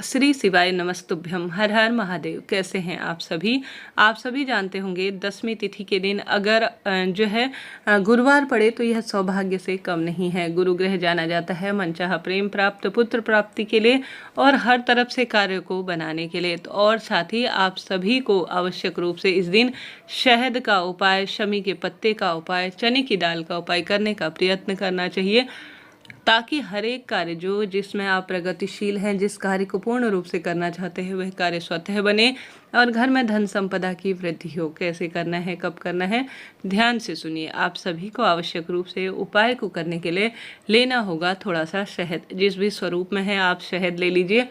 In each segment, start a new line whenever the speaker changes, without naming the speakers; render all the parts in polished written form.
श्री शिवाय नमस्तुभ्यम। हर हर महादेव। कैसे हैं आप सभी? आप सभी जानते होंगे 10वीं तिथि के दिन अगर गुरुवार पड़े तो यह सौभाग्य से कम नहीं है। गुरुग्रह जाना जाता है मनचाहा प्रेम प्राप्त, पुत्र प्राप्ति के लिए और हर तरफ से कार्य को बनाने के लिए। तो और साथ ही आप सभी को आवश्यक रूप से इस दिन शहद का उपाय, शमी के पत्ते का उपाय, चने की दाल का उपाय करने का प्रयत्न करना चाहिए, ताकि हर एक कार्य जिसमें आप प्रगतिशील हैं, जिस कार्य को पूर्ण रूप से करना चाहते हैं, वह कार्य स्वतः बने और घर में धन संपदा की वृद्धि हो। कैसे करना है, कब करना है, ध्यान से सुनिए। आप सभी को आवश्यक रूप से उपाय को करने के लिए लेना होगा थोड़ा सा शहद। जिस भी स्वरूप में है आप शहद ले लीजिए।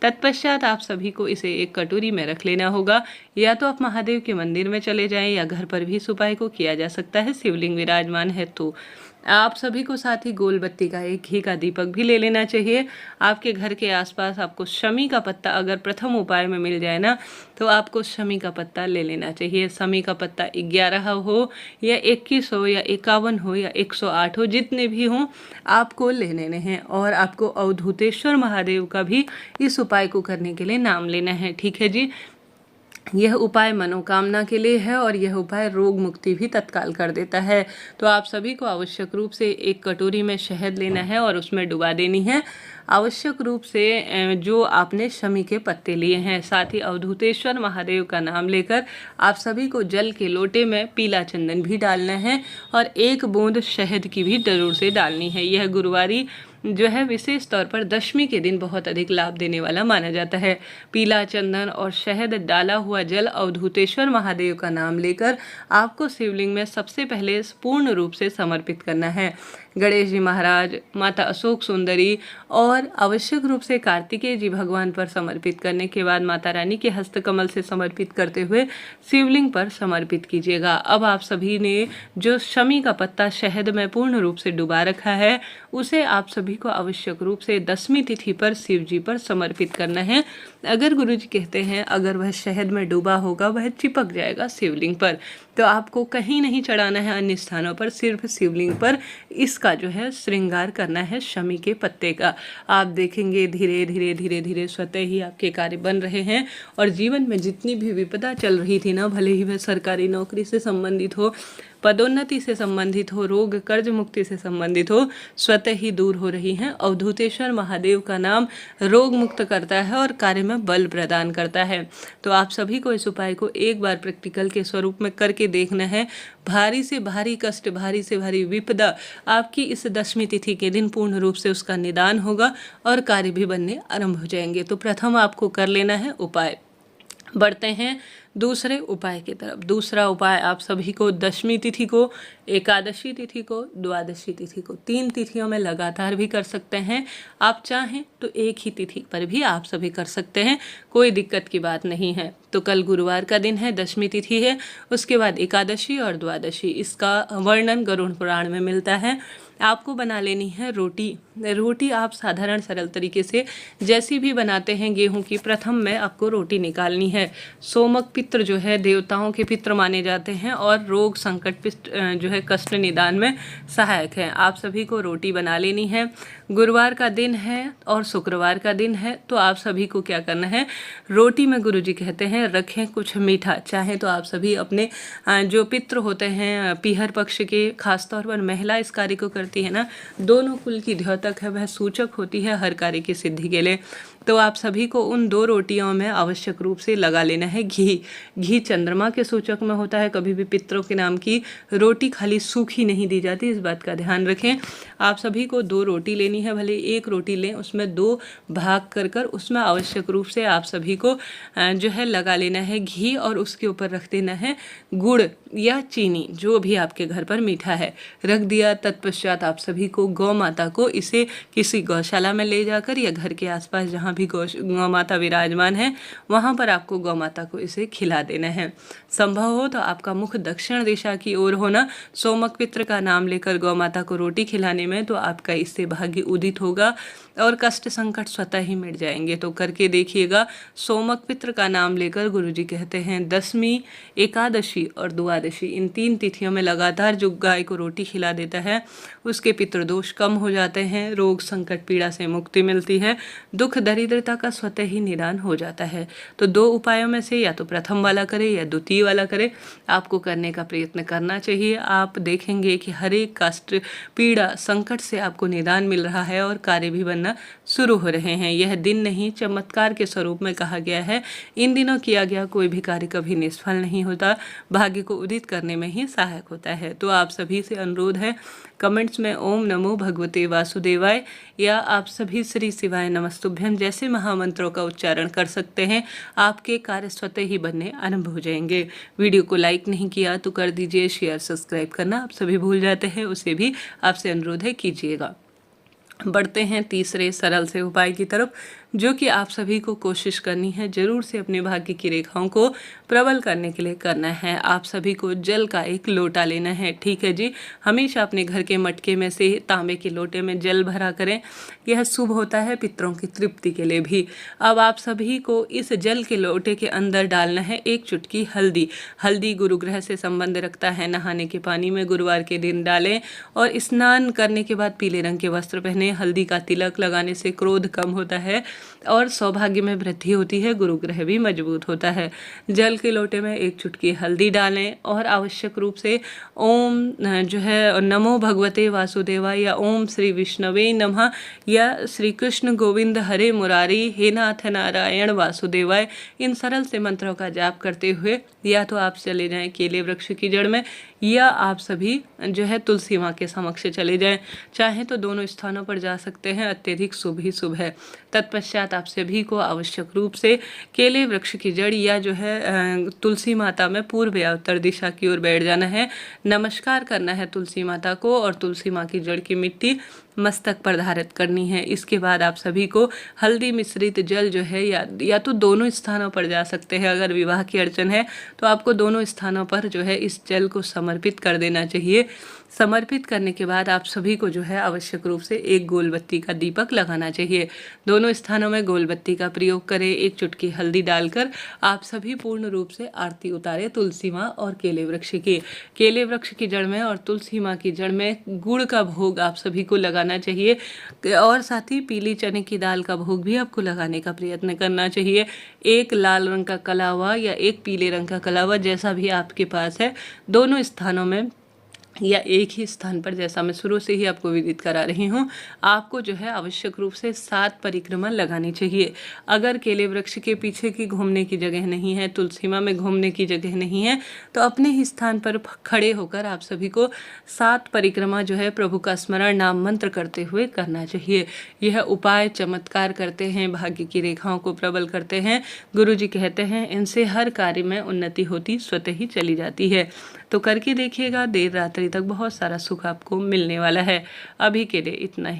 तत्पश्चात आप सभी को इसे एक कटोरी में रख लेना होगा। या तो आप महादेव के मंदिर में चले जाएं या घर पर भी इस उपाय को किया जा सकता है, शिवलिंग विराजमान है तो। आप सभी को साथ ही गोल बत्ती का एक घी का दीपक भी ले लेना चाहिए। आपके घर के आसपास आपको शमी का पत्ता अगर प्रथम उपाय में मिल जाए ना, तो आपको शमी का पत्ता ले लेना चाहिए। शमी का पत्ता 11 हो या 21 हो या 51 हो या 108 हो, जितने भी हों आपको ले लेने हैं। और आपको अवधूतेश्वर महादेव का भी इस उपाय को करने के लिए नाम लेना है। ठीक है जी। यह उपाय मनोकामना के लिए है और यह उपाय रोग मुक्ति भी तत्काल कर देता है। तो आप सभी को आवश्यक रूप से एक कटोरी में शहद लेना है और उसमें डुबा देनी है आवश्यक रूप से जो आपने शमी के पत्ते लिए हैं। साथ ही अवधूतेश्वर महादेव का नाम लेकर आप सभी को जल के लोटे में पीला चंदन भी डालना है और 1 बूंद शहद की भी जरूर से डालनी है। यह गुरुवारी विशेष तौर पर दशमी के दिन बहुत अधिक लाभ देने वाला माना जाता है। पीला चंदन और शहद डाला हुआ जल अवधूतेश्वर महादेव का नाम लेकर आपको शिवलिंग में सबसे पहले पूर्ण रूप से समर्पित करना है। गणेश जी महाराज, माता अशोक सुंदरी और आवश्यक रूप से कार्तिकेय जी भगवान पर समर्पित करने के बाद माता रानी के हस्तकमल से समर्पित करते हुए शिवलिंग पर समर्पित कीजिएगा। अब आप सभी ने जो शमी का पत्ता शहद में पूर्ण रूप से डुबा रखा है, उसे आप सभी को आवश्यक रूप से 10वीं तिथि पर शिव जी पर समर्पित करना है। अगर गुरु जी कहते हैं अगर वह शहद में डूबा होगा वह चिपक जाएगा शिवलिंग पर, तो आपको कहीं नहीं चढ़ाना है अन्य स्थानों पर, सिर्फ शिवलिंग पर इसका श्रृंगार करना है शमी के पत्ते का। आप देखेंगे धीरे धीरे धीरे धीरे स्वतः ही आपके कार्य बन रहे हैं और जीवन में जितनी भी विपदा चल रही थी ना, भले ही वह सरकारी नौकरी से संबंधित हो, पदोन्नति से संबंधित हो, रोग कर्ज मुक्ति से संबंधित हो, स्वतः ही दूर हो रही हैं। अवधूतेश्वर महादेव का नाम रोग मुक्त करता है और कार्य में बल प्रदान करता है। तो आप सभी को इस उपाय को एक बार प्रैक्टिकल के स्वरूप में करके देखना है। भारी से भारी कष्ट, भारी से भारी विपदा आपकी इस 10वीं तिथि के दिन पूर्ण रूप से उसका निदान होगा और कार्य भी बनने आरंभ हो जाएंगे। तो प्रथम आपको कर लेना है उपाय। बढ़ते हैं दूसरे उपाय की तरफ। दूसरा उपाय आप सभी को 10वीं तिथि को, एकादशी तिथि को, द्वादशी तिथि को, 3 तिथियों में लगातार भी कर सकते हैं। आप चाहें तो एक ही तिथि पर भी आप सभी कर सकते हैं, कोई दिक्कत की बात नहीं है। तो कल गुरुवार का दिन है, 10वीं तिथि है, उसके बाद एकादशी और द्वादशी। इसका वर्णन गरुड़ पुराण में मिलता है। आपको बना लेनी है रोटी। रोटी आप साधारण सरल तरीके से जैसी भी बनाते हैं गेहूं की, प्रथम में आपको रोटी निकालनी है। सोमक पित्र देवताओं के पित्र माने जाते हैं और रोग संकट कष्ट निदान में सहायक है। आप सभी को रोटी बना लेनी है। गुरुवार का दिन है और शुक्रवार का दिन है, तो आप सभी को क्या करना है, रोटी में गुरुजी कहते हैं रखें कुछ मीठा। चाहे तो आप सभी अपने जो पित्र होते हैं पीहर पक्ष के, खासतौर पर महिला इस कार्य को करती है ना, दोनों कुल की द्योतक है, वह सूचक होती है हर कार्य की सिद्धि के लिए। तो आप सभी को उन 2 रोटियों में आवश्यक रूप से लगा लेना है घी। घी चंद्रमा के सूचक में होता है। कभी भी पितरों के नाम की रोटी खाली सूखी नहीं दी जाती, इस बात का ध्यान रखें। आप सभी को 2 रोटी लेनी है, भले 1 रोटी लें, उसमें 2 भाग कर उसमें आवश्यक रूप से आप सभी को लगा लेना है घी और उसके ऊपर रख देना है गुड़ या चीनी, जो भी आपके घर पर मीठा है, रख दिया। तत्पश्चात आप सभी को गौ माता को इसे किसी गौशाला में ले जाकर या घर के आसपास जहाँ भी गौ माता विराजमान है वहाँ पर आपको गौ माता को इसे खिला देना है। संभव हो तो आपका मुख दक्षिण दिशा की ओर होना। सोमक पित्र का नाम लेकर गौ माता को रोटी खिलाने में तो आपका इससे भाग्य उदित होगा और कष्ट संकट स्वतः ही मिट जाएंगे। तो करके देखिएगा। सोमक पित्र का नाम लेकर गुरुजी कहते हैं 10वीं, एकादशी और द्वादशी, इन 3 तिथियों में लगातार जो गाय को रोटी खिला देता है उसके पितृदोष कम हो जाते हैं, रोग संकट पीड़ा से मुक्ति मिलती है, दुख दरिद्र दारिद्रता का स्वतः ही निदान हो जाता है। तो 2 उपायों में से या तो प्रथम वाला करें या द्वितीय वाला करें, आपको करने का प्रयत्न करना चाहिए। आप देखेंगे कि हर एक कष्ट, पीड़ा, संकट से आपको निदान मिल रहा है और कार्य भी बनना शुरू हो रहे हैं। यह दिन नहीं, चमत्कार के स्वरूप में कहा गया है। इन दिनों किया गया कोई भी कार्य कभी निष्फल नहीं होता, भाग्य को उदित करने में ही सहायक होता है। तो आप सभी से अनुरोध है, कमेंट्स में ओम नमो भगवते वासुदेवाय या आप सभी श्री शिवाय नमस्तुभ्यम जैसे महामंत्रों का उच्चारण कर सकते हैं। आपके कार्य स्वतः ही बनने आरंभ हो जाएंगे। वीडियो को लाइक नहीं किया तो कर दीजिए, शेयर सब्सक्राइब करना आप सभी भूल जाते हैं, उसे भी आपसे अनुरोध है कीजिएगा। बढ़ते हैं तीसरे सरल से उपाय की तरफ, जो कि आप सभी को कोशिश करनी है, जरूर से अपने भाग्य की रेखाओं को प्रबल करने के लिए करना है। आप सभी को जल का एक लोटा लेना है, ठीक है जी। हमेशा अपने घर के मटके में से तांबे के लोटे में जल भरा करें, यह शुभ होता है पितरों की तृप्ति के लिए भी। अब आप सभी को इस जल के लोटे के अंदर डालना है 1 चुटकी हल्दी। हल्दी गुरु ग्रह से संबंध रखता है। नहाने के पानी में गुरुवार के दिन डालें और स्नान करने के बाद पीले रंग के वस्त्र पहने। हल्दी का तिलक लगाने से क्रोध कम होता है और सौभाग्य में वृद्धि होती है, गुरु ग्रह भी मजबूत होता है। जल के लोटे में 1 चुटकी हल्दी डालें और आवश्यक रूप से ओम जो है नमो भगवते वासुदेवाय या ओम श्री विष्णवे नमः या श्री कृष्ण गोविंद हरे मुरारी हे नाथ नारायण वासुदेवाय, इन सरल से मंत्रों का जाप करते हुए या तो आप चले जाएं केले वृक्ष की जड़ में या आप सभी जो है तुलसी माँ के समक्ष चले जाएं। चाहे तो दोनों स्थानों पर जा सकते हैं, अत्यधिक शुभ ही शुभ है। तत्पश्चात आप सभी को आवश्यक रूप से केले वृक्ष की जड़ या जो है तुलसी माता में पूर्व या उत्तर दिशा की ओर बैठ जाना है। नमस्कार करना है तुलसी माता को और तुलसी माँ की जड़ की मिट्टी मस्तक पर धारित करनी है। इसके बाद आप सभी को हल्दी मिश्रित जल जो है या तो दोनों स्थानों पर जा सकते हैं। अगर विवाह की अड़चन है तो आपको दोनों स्थानों पर जो है इस जल को समर्पित कर देना चाहिए। समर्पित करने के बाद आप सभी को जो है आवश्यक रूप से 1 गोल बत्ती का दीपक लगाना चाहिए। दोनों स्थानों में गोल बत्ती का प्रयोग करें। 1 चुटकी हल्दी डालकर आप सभी पूर्ण रूप से आरती उतारे तुलसी माँ और केले वृक्ष की। केले वृक्ष की जड़ में और तुलसी माँ की जड़ में गुड़ का भोग आप सभी को लगाना चाहिए और साथ ही पीली चने की दाल का भोग भी आपको लगाने का प्रयत्न करना चाहिए। 1 लाल रंग का कलावा या 1 पीले रंग का कलावा, जैसा भी आपके पास है, दोनों स्थानों में या एक ही स्थान पर, जैसा मैं शुरू से ही आपको विदित करा रही हूँ, आपको जो है आवश्यक रूप से 7 परिक्रमा लगानी चाहिए। अगर केले वृक्ष के पीछे की घूमने की जगह नहीं है, तुलसी माँ में घूमने की जगह नहीं है, तो अपने ही स्थान पर खड़े होकर आप सभी को 7 परिक्रमा जो है प्रभु का स्मरण नाम मंत्र करते हुए करना चाहिए। यह उपाय चमत्कार करते हैं, भाग्य की रेखाओं को प्रबल करते हैं। गुरु जी कहते हैं इनसे हर कार्य में उन्नति होती स्वतः ही चली जाती है। तो करके देखिएगा, देर रात्रि तक बहुत सारा सुख आपको मिलने वाला है। अभी के लिए इतना ही।